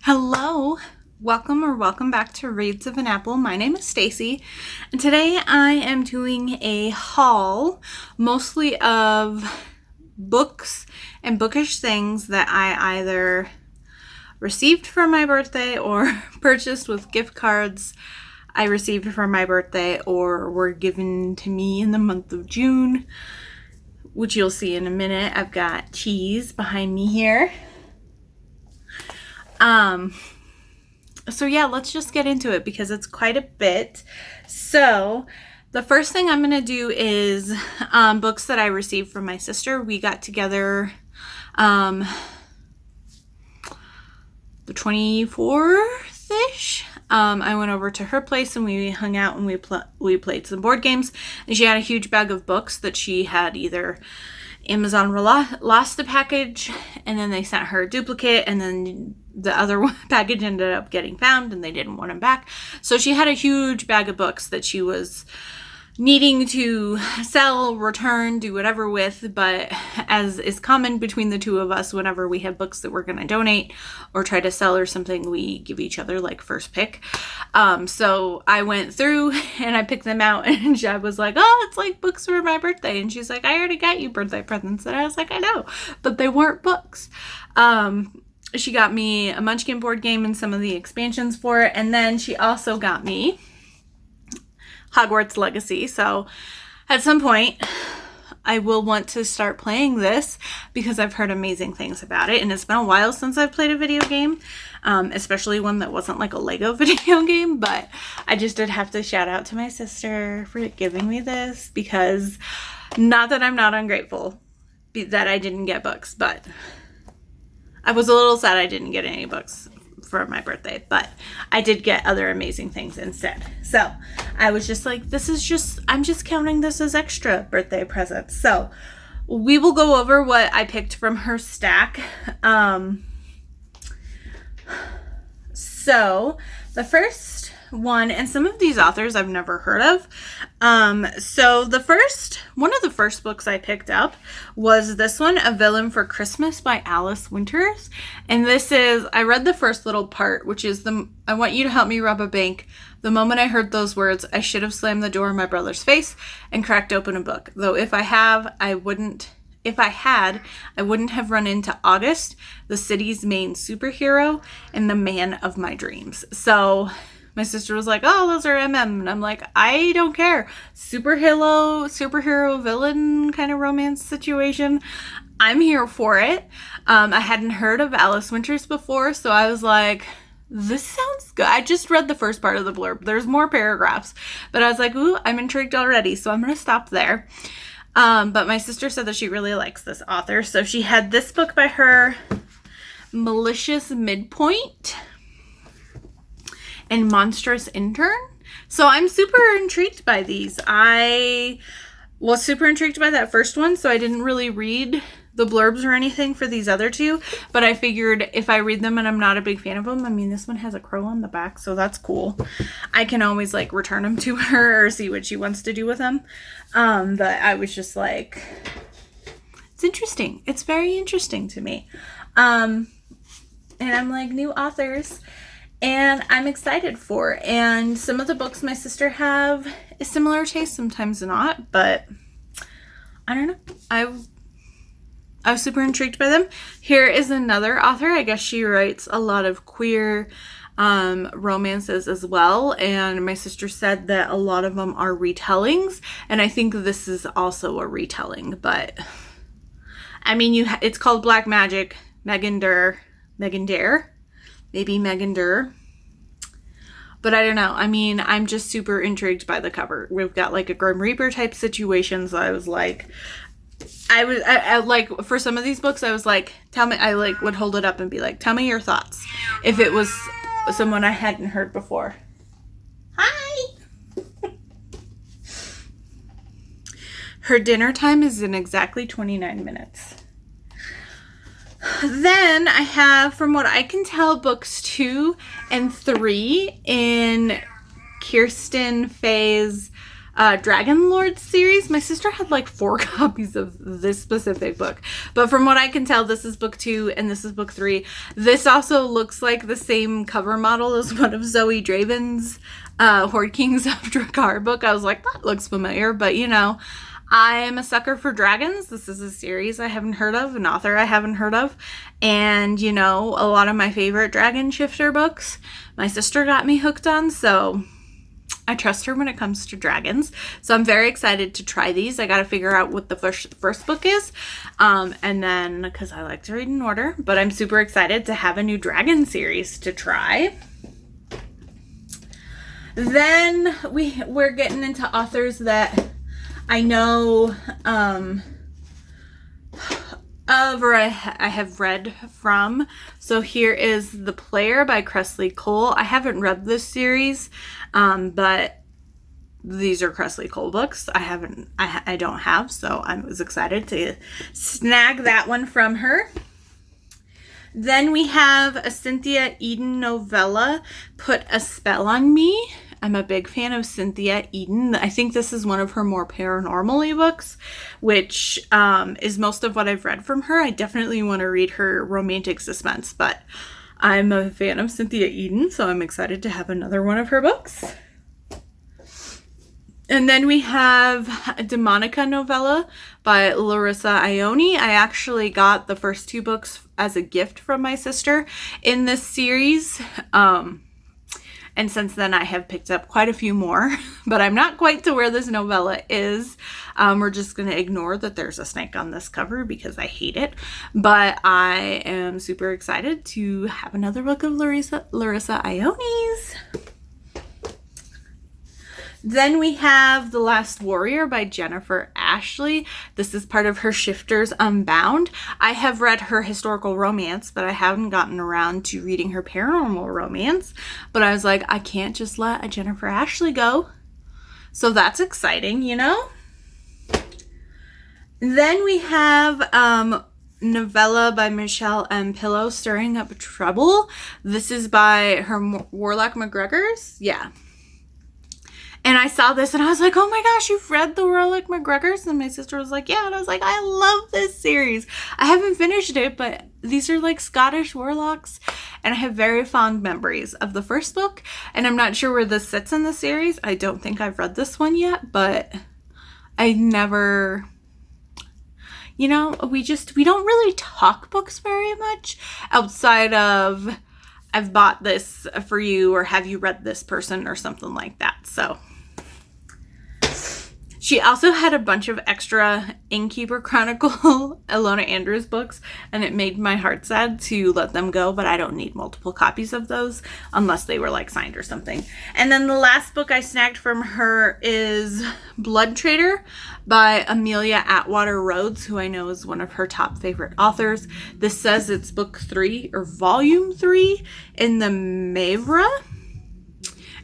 Hello, welcome back to Reads of an Apple. My name is Stacy, and today I am doing a haul mostly of books and bookish things that I either received for my birthday or purchased with gift cards I received for my birthday or were given to me in the month of June, which you'll see in a minute. I've got cheese behind me here. So yeah, let's just get into it because it's quite a bit. So the first thing I'm going to do is books that I received from my sister. We got together the 24th-ish. I went over to her place and we hung out and we played some board games. And she had a huge bag of books that she had either Amazon lost the package and then they sent her a duplicate, and then the other package ended up getting found and they didn't want them back. So she had a huge bag of books that she was needing to sell, return, do whatever with, but as is common between the two of us, whenever we have books that we're going to donate or try to sell or something, we give each other like first pick. So I went through and I picked them out, and Jeb was like, oh, it's like books for my birthday. And she's like, I already got you birthday presents. And I was like, I know, but they weren't books. She got me a Munchkin board game and some of the expansions for it. And then she also got me Hogwarts Legacy. So at some point I will want to start playing this because I've heard amazing things about it, and it's been a while since I've played a video game, especially one that wasn't like a Lego video game. But I just did have to shout out to my sister for giving me this, because not that I'm not ungrateful that I didn't get books, but I was a little sad I didn't get any books for my birthday, but I did get other amazing things instead. So I was just like, I'm just counting this as extra birthday presents. So we will go over what I picked from her stack. So the first one, and some of these authors I've never heard of. So one of the first books I picked up was this one, A Villain for Christmas by Alice Winters. And this is, I read the first little part, which is I want you to help me rob a bank. The moment I heard those words, I should have slammed the door in my brother's face and cracked open a book. Though if I had, I wouldn't have run into August, the city's main superhero and the man of my dreams. So my sister was like, oh, those are and I'm like, I don't care. Superhero villain kind of romance situation. I'm here for it. I hadn't heard of Alice Winters before, so I was like, this sounds good. I just read the first part of the blurb. There's more paragraphs, but I was like, ooh, I'm intrigued already, so I'm going to stop there. But my sister said that she really likes this author, so she had this book by her, Malicious Midpoint and Monstrous Intern. So I'm super intrigued by these. I was super intrigued by that first one, so I didn't really read the blurbs or anything for these other two, but I figured if I read them and I'm not a big fan of them, I mean, this one has a crow on the back, so that's cool. I can always like return them to her or see what she wants to do with them. But I was just like, it's interesting. It's very interesting to me. And I'm like, new authors, and I'm excited for it. And some of the books my sister have is similar taste, sometimes not, but I don't know. I was super intrigued by them. Here is another author. I guess she writes a lot of queer romances as well, and my sister said that a lot of them are retellings, and I think this is also a retelling. But I mean, it's called Black Magic, Megan Dare, maybe Megan Dare, but I don't know. I mean, I'm just super intrigued by the cover. We've got like a Grim Reaper type situation, so I was like, I like, for some of these books, I was like, I like would hold it up and be like, tell me your thoughts. If it was someone I hadn't heard before. Hi! Her dinner time is in exactly 29 minutes. Then I have, from what I can tell, books 2 and 3 in Kirsten Faye's Dragon Lord series. My sister had like 4 copies of this specific book, but from what I can tell, this is book 2 and this is book 3. This also looks like the same cover model as one of Zoe Draven's Horde Kings of Drakkar book. I was like, that looks familiar, but you know, I'm a sucker for dragons. This is a series I haven't heard of, an author I haven't heard of, and you know, a lot of my favorite dragon shifter books my sister got me hooked on, so I trust her when it comes to dragons. So I'm very excited to try these. I got to figure out what the first book is. And then, because I like to read in order, but I'm super excited to have a new dragon series to try. Then we're getting into authors that I know of or I have read from. So here is The Player by Cressley Cole. I haven't read this series, but these are Cressley Cole books. I don't have, so I was excited to snag that one from her. Then we have a Cynthia Eden novella, Put a Spell on Me. I'm a big fan of Cynthia Eden. I think this is one of her more paranormal books, which is most of what I've read from her. I definitely want to read her romantic suspense, but I'm a fan of Cynthia Eden, so I'm excited to have another one of her books. And then we have a Demonica novella by Larissa Ione. I actually got the first 2 books as a gift from my sister in this series. And since then I have picked up quite a few more, but I'm not quite to where this novella is. We're just going to ignore that there's a snake on this cover because I hate it. But I am super excited to have another book of Larissa Ione's. Then we have The Last Warrior by Jennifer Ashley. This is part of her Shifters Unbound. I have read her historical romance, but I haven't gotten around to reading her paranormal romance. But I was like, I can't just let a Jennifer Ashley go. So that's exciting, you know? Then we have novella by Michelle M. Pillow, Stirring Up Trouble. This is by her Warlock McGregors. Yeah. And I saw this and I was like, oh my gosh, you've read the Warlock McGregors? And my sister was like, yeah. And I was like, I love this series. I haven't finished it, but these are like Scottish warlocks. And I have very fond memories of the first book. And I'm not sure where this sits in the series. I don't think I've read this one yet, but I never... You know, we don't really talk books very much outside of I've bought this for you or have you read this person or something like that. So she also had a bunch of extra Innkeeper Chronicle Ilona Andrews books, and it made my heart sad to let them go, but I don't need multiple copies of those unless they were like signed or something. And then the last book I snagged from her is Blood Trader by Amelia Atwater Rhodes, who I know is one of her top favorite authors. This says it's book 3 or volume 3 in the Mavra.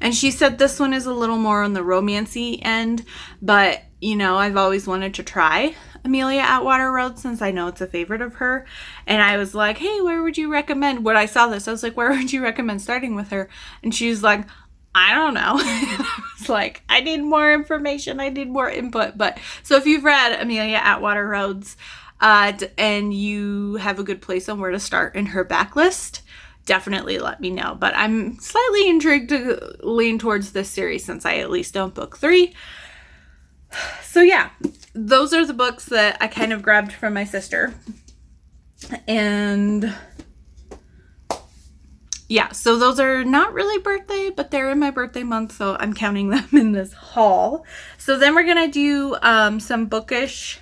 And she said this one is a little more on the romancy end, but, you know, I've always wanted to try Amelia Atwater Rhodes since I know it's a favorite of her. And I was like, hey, where would you recommend? When I saw this, I was like, where would you recommend starting with her? And she was like, I don't know. I was like, I need more information. I need more input. But so if you've read Amelia Atwater Rhodes and you have a good place on where to start in her backlist, definitely let me know. But I'm slightly intrigued to lean towards this series since I at least own book 3. So yeah, those are the books that I kind of grabbed from my sister. And yeah, so those are not really birthday, but they're in my birthday month, so I'm counting them in this haul. So then we're going to do some Bookish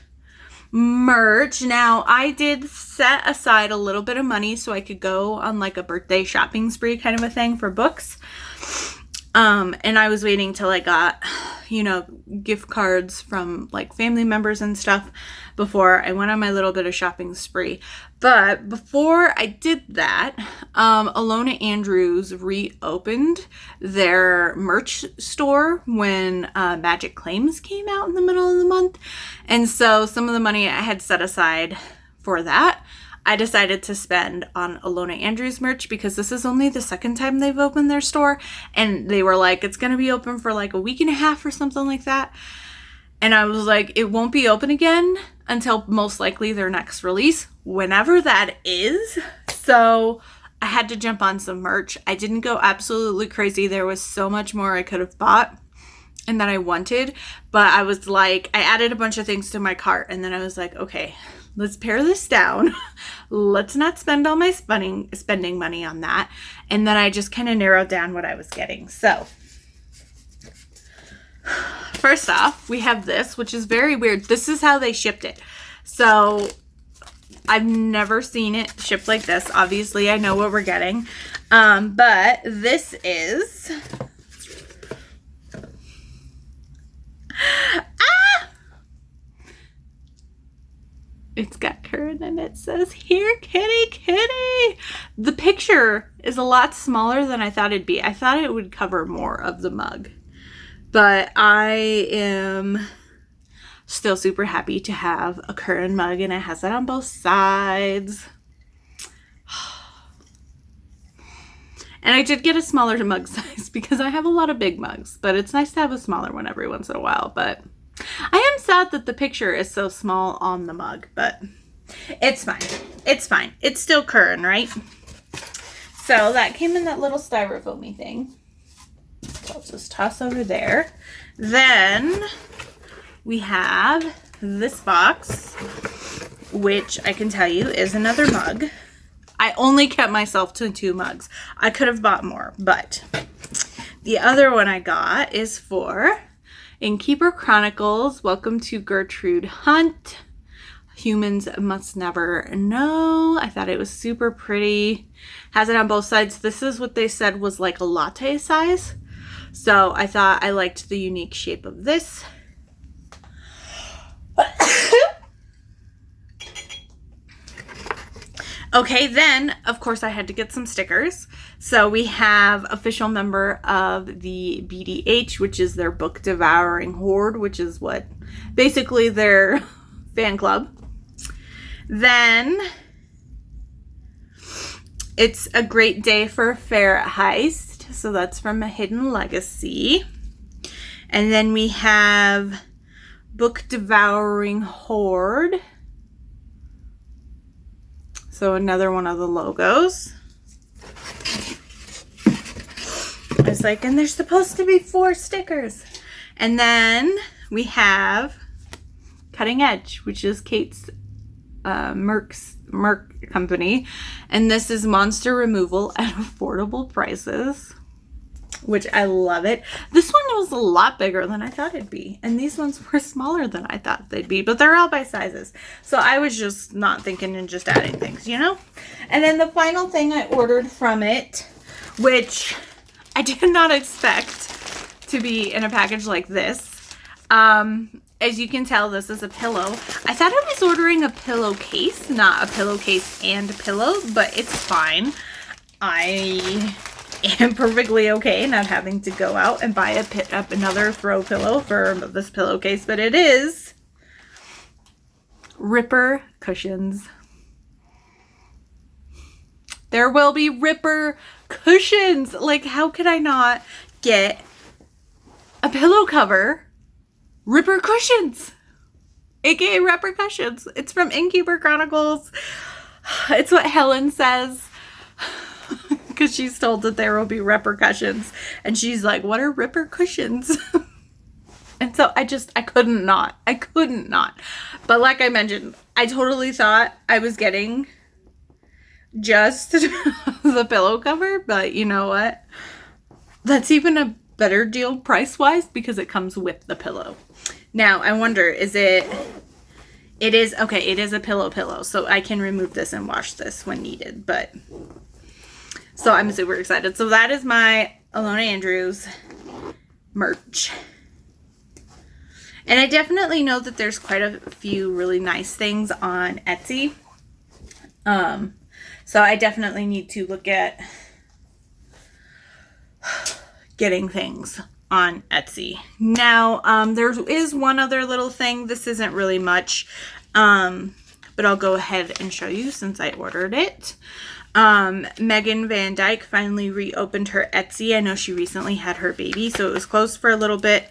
merch. Now, I did set aside a little bit of money so I could go on like a birthday shopping spree kind of a thing for books. And I was waiting till I got, you know, gift cards from like family members and stuff before I went on my little bit of shopping spree. But before I did that, Ilona Andrews reopened their merch store when Magic Claims came out in the middle of the month. And so some of the money I had set aside for that, I decided to spend on Alona Andrews merch because this is only the second time they've opened their store. And they were like, it's going to be open for like a week and a half or something like that. And I was like, it won't be open again until most likely their next release, whenever that is. So I had to jump on some merch. I didn't go absolutely crazy. There was so much more I could have bought and that I wanted. But I was like, I added a bunch of things to my cart. And then I was like, okay, let's pare this down. Let's not spend all my spending money on that. And then I just kind of narrowed down what I was getting. So first off, we have this, which is very weird. This is how they shipped it. So I've never seen it shipped like this. Obviously, I know what we're getting. But this is... It's got Curran and it says, "Here, kitty, kitty." The picture is a lot smaller than I thought it'd be. I thought it would cover more of the mug. But I am still super happy to have a Curran mug, and it has it on both sides. And I did get a smaller mug size because I have a lot of big mugs, but it's nice to have a smaller one every once in a while. But I am sad that the picture is so small on the mug, but it's fine. It's fine. It's still Curran, right? So that came in that little styrofoamy thing. So I'll just toss over there. Then we have this box, which I can tell you is another mug. I only kept myself to 2 mugs. I could have bought more, but the other one I got is for Innkeeper Chronicles. Welcome to Gertrude Hunt. Humans Must Never Know. I thought it was super pretty. Has it on both sides. This is what they said was like a latte size. So I thought I liked the unique shape of this. Okay, then, of course, I had to get some stickers. So we have official member of the BDH, which is their book devouring horde, which is what basically their fan club. Then it's a great day for a fair heist. So that's from A Hidden Legacy. And then we have book devouring horde. So another one of the logos. I was like, and there's supposed to be 4 stickers. And then we have Cutting Edge, which is Kate's Merc company. And this is monster removal at affordable prices, which I love it. This one was a lot bigger than I thought it'd be. And these ones were smaller than I thought they'd be, but they're all by sizes. So I was just not thinking and just adding things, you know? And then the final thing I ordered from it, which I did not expect to be in a package like this. As you can tell, this is a pillow. I thought I was ordering a pillowcase, not a pillowcase and a pillow, but it's fine. I am perfectly okay not having to go out and buy another throw pillow for this pillowcase, but it is Ripper cushions. There will be Ripper cushions. Like, how could I not get a pillow cover? Ripper cushions, aka repercussions. It's from Innkeeper Chronicles. It's what Helen says. Because she's told that there will be repercussions. And she's like, what are repercussions? And so I couldn't not. I couldn't not. But like I mentioned, I totally thought I was getting just the pillow cover. But you know what? That's even a better deal price-wise because it comes with the pillow. Now, I wonder, it is a pillow. So I can remove this and wash this when needed. But so I'm super excited. So that is my Alona Andrews merch. And I definitely know that there's quite a few really nice things on Etsy. So I definitely need to look at getting things on Etsy. Now, there is one other little thing. This isn't really much. but I'll go ahead and show you since I ordered it. Megan Van Dyke finally reopened her Etsy. I know she recently had her baby, so it was closed for a little bit.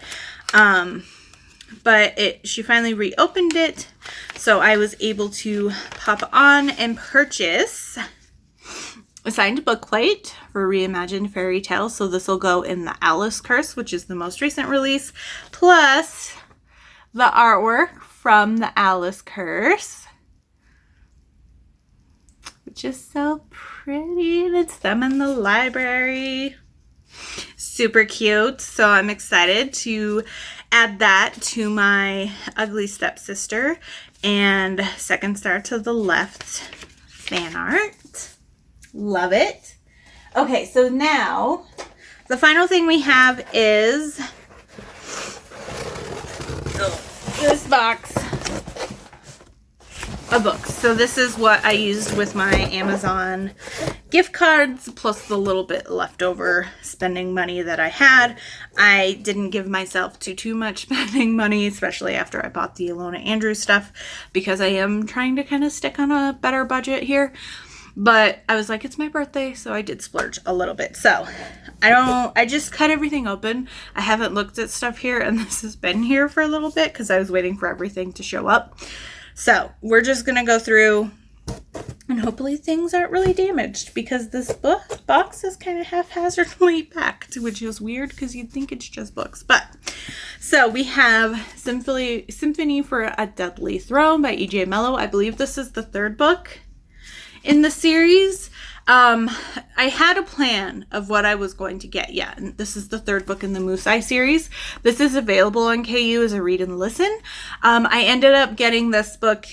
But she finally reopened it, so I was able to pop on and purchase a signed book plate for Reimagined Fairy Tales. So this will go in the Alice Curse, which is the most recent release, plus the artwork from the Alice Curse, which is so pretty, and it's them in the library. Super cute. So I'm excited to add that to my Ugly Stepsister and Second Star to the Left fan art. Love it. Okay, so now the final thing we have is this box of books. So this is what I used with my Amazon gift cards, plus the little bit leftover spending money that I had. I didn't give myself too much spending money, especially after I bought the Alona Andrews stuff, because I am trying to kind of stick on a better budget here. But I was like, it's my birthday, so I did splurge a little bit. So I just cut everything open. I haven't looked at stuff here, and this has been here for a little bit because I was waiting for everything to show up. So we're just going to go through, and hopefully things aren't really damaged, because this box is kind of haphazardly packed, which is weird because you'd think it's just books. But so we have Symphony for a Deadly Throne by E.J. Mello. I believe this is the third book in the series. I had a plan of what I was going to get. Yeah, and this is the third book in the Musai series. This is available on KU as a read and listen. I ended up getting this book,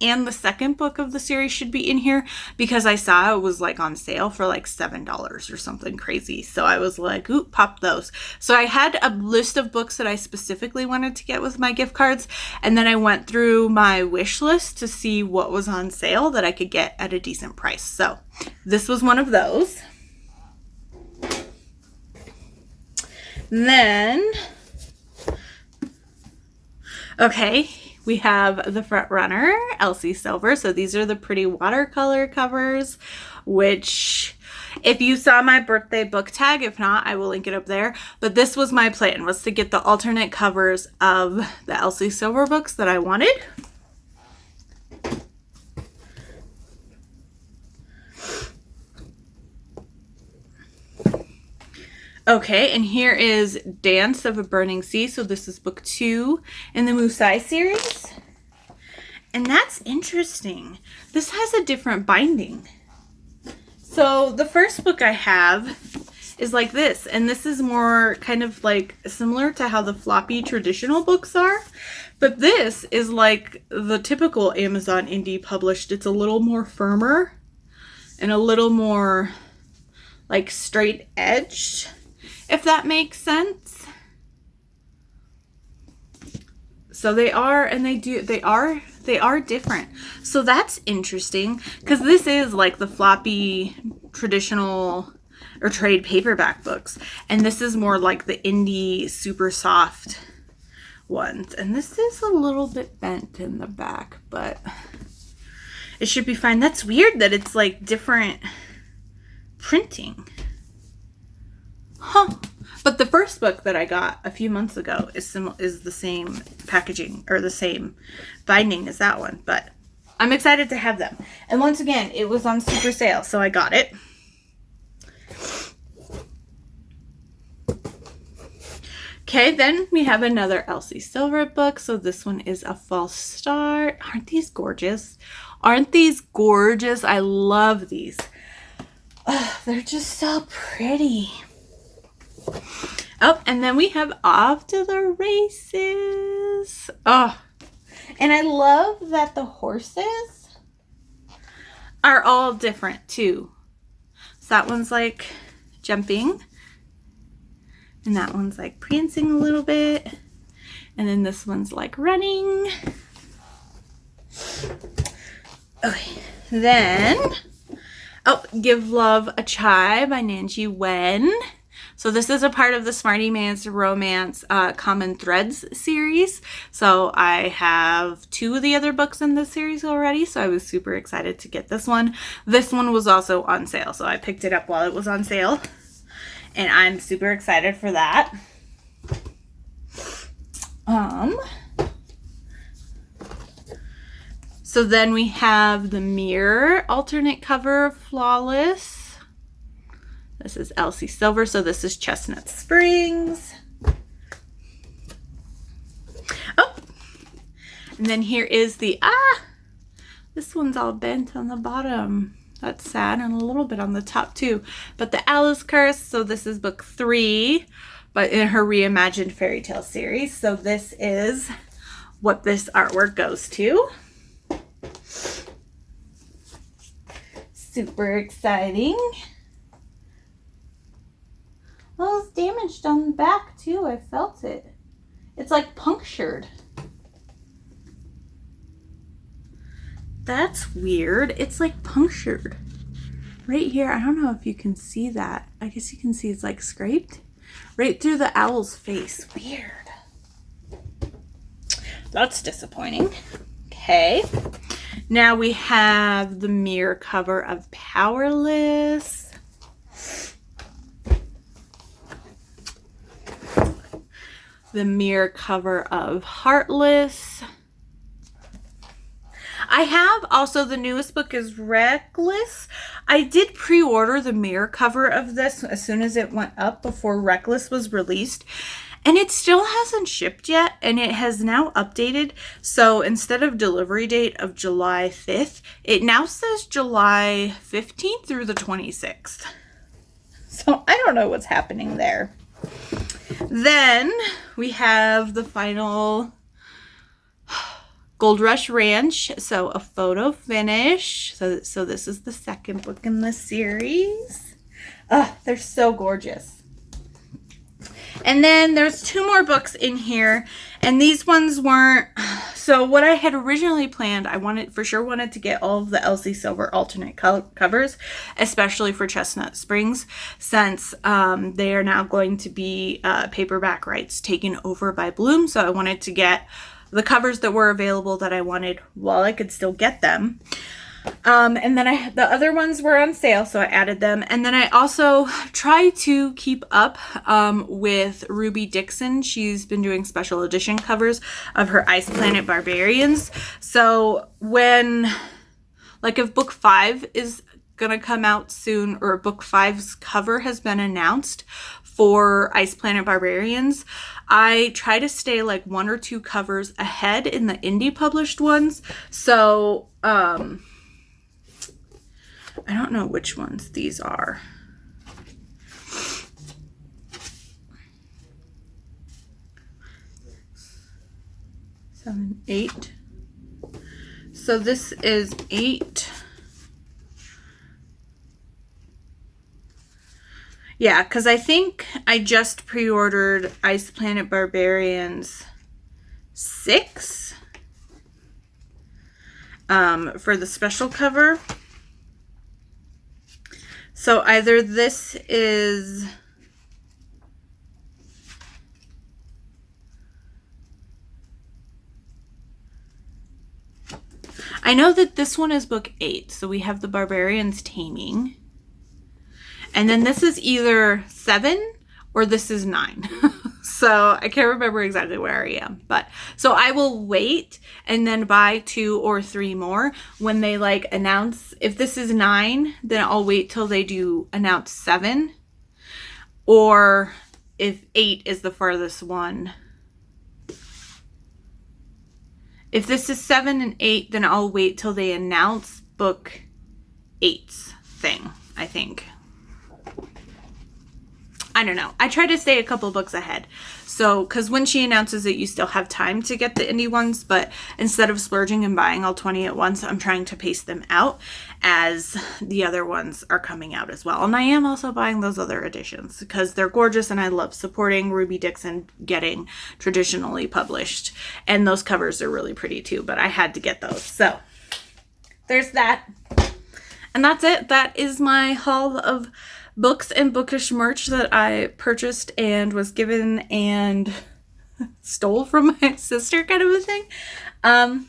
and the second book of the series should be in here, because I saw it was like on sale for like $7 or something crazy. So I was like, ooh, pop those. So I had a list of books that I specifically wanted to get with my gift cards, and then I went through my wish list to see what was on sale that I could get at a decent price. So this was one of those. Then, okay, we have the front runner, Elsie Silver. So these are the pretty watercolor covers, which if you saw my birthday book tag, if not, I will link it up there. But this was my plan, was to get the alternate covers of the Elsie Silver books that I wanted. Okay, and here is Dance of a Burning Sea. So this is book 2 in the Musai series. And that's interesting. This has a different binding. So the first book I have is like this. And this is more kind of like similar to how the floppy traditional books are. But this is like the typical Amazon indie published. It's a little more firmer and a little more like straight edged, if that makes sense. So they are, and they are different. So that's interesting, because this is like the floppy traditional or trade paperback books, and this is more like the indie super soft ones. And this is a little bit bent in the back, but it should be fine. That's weird that it's like different printing. Huh. But the first book that I got a few months ago is the same packaging or the same binding as that one. But I'm excited to have them. And once again, it was on super sale, so I got it. Okay, then we have another Elsie Silver book. So this one is A False Start. Aren't these gorgeous? Aren't these gorgeous? I love these. Oh, they're just so pretty. Oh, and then we have Off to the Races. Oh, and I love that the horses are all different too. So that one's like jumping, and that one's like prancing a little bit, and then this one's like running. Okay, then, oh, Give Love a Try by Nanji Wen. So this is a part of the Smarty Man's Romance Common Threads series. So I have 2 of the other books in this series already, so I was super excited to get this one. This one was also on sale, so I picked it up while it was on sale, and I'm super excited for that. So then we have the Mirror alternate cover of Flawless. This is Elsie Silver, so this is Chestnut Springs. Oh, and then here is the, this one's all bent on the bottom. That's sad, and a little bit on the top too. But the Alice Curse, so this is book 3, but in her reimagined fairy tale series. So this is what this artwork goes to. Super exciting. Well, it's damaged on the back too. I felt it. It's like punctured. That's weird. It's like punctured. Right here, I don't know if you can see that. I guess you can see it's like scraped. Right through the owl's face. Weird. That's disappointing. Okay. Now we have the mirror cover of Powerless. The mirror cover of Heartless. I have also, the newest book is Reckless. I did pre-order the mirror cover of this as soon as it went up before Reckless was released. And it still hasn't shipped yet, and it has now updated. So instead of delivery date of July 5th, it now says July 15th through the 26th. So I don't know what's happening there. Then we have the final Gold Rush Ranch, so a photo finish. So this is the second book in the series. They're so gorgeous. And then there's 2 more books in here, and these ones weren't. So what I had originally planned, I wanted to get all of the Elsie Silver alternate covers, especially for Chestnut Springs, since they are now going to be paperback rights taken over by Bloom. So I wanted to get the covers that were available that I wanted while I could still get them. And then the other ones were on sale, so I added them. And then I also try to keep up with Ruby Dixon. She's been doing special edition covers of her Ice Planet Barbarians. So when, like, if book 5 is gonna come out soon, or book 5's cover has been announced for Ice Planet Barbarians, I try to stay like 1 or 2 covers ahead in the indie published ones. So I don't know which ones these are. Seven, 8. So this is 8. Yeah, because I think I just pre-ordered Ice Planet Barbarians 6 for the special cover. So either this is I know that this one is book 8, so we have the Barbarians Taming. And then this is either 7 or this is 9. So I can't remember exactly where I am. But so I will wait and then buy 2 or 3 more when they like announce. If this is 9, then I'll wait till they do announce 7. Or if 8 is the farthest one. If this is 7 and 8, then I'll wait till they announce book 8's thing, I think. I don't know. I try to stay a couple books ahead. So, because when she announces it, you still have time to get the indie ones. But instead of splurging and buying all 20 at once, I'm trying to pace them out as the other ones are coming out as well. And I am also buying those other editions because they're gorgeous and I love supporting Ruby Dixon getting traditionally published. And those covers are really pretty too, but I had to get those. So, there's that. And that's it. That is my haul of books and Bookish merch that I purchased and was given and stole from my sister, kind of a thing.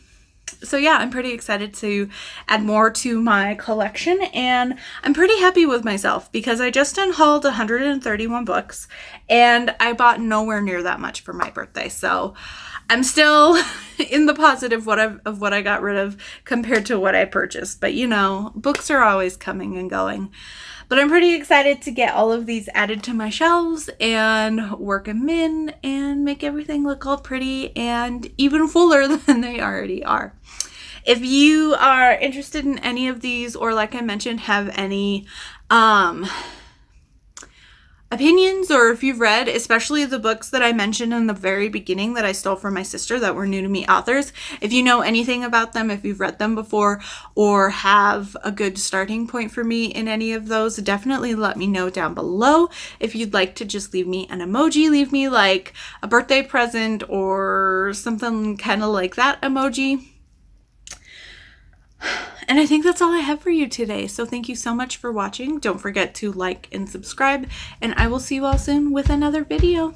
So yeah, I'm pretty excited to add more to my collection, and I'm pretty happy with myself because I just unhauled 131 books and I bought nowhere near that much for my birthday. So I'm still in the positive of what I got rid of compared to what I purchased. But you know, books are always coming and going. But I'm pretty excited to get all of these added to my shelves and work them in and make everything look all pretty and even fuller than they already are. If you are interested in any of these, or like I mentioned, have any opinions, or if you've read, especially the books that I mentioned in the very beginning that I stole from my sister that were new to me authors, if you know anything about them, if you've read them before, or have a good starting point for me in any of those, definitely let me know down below. If you'd like to just leave me an emoji, leave me like a birthday present or something kind of like that emoji. And I think that's all I have for you today. So thank you so much for watching. Don't forget to like and subscribe, and I will see you all soon with another video.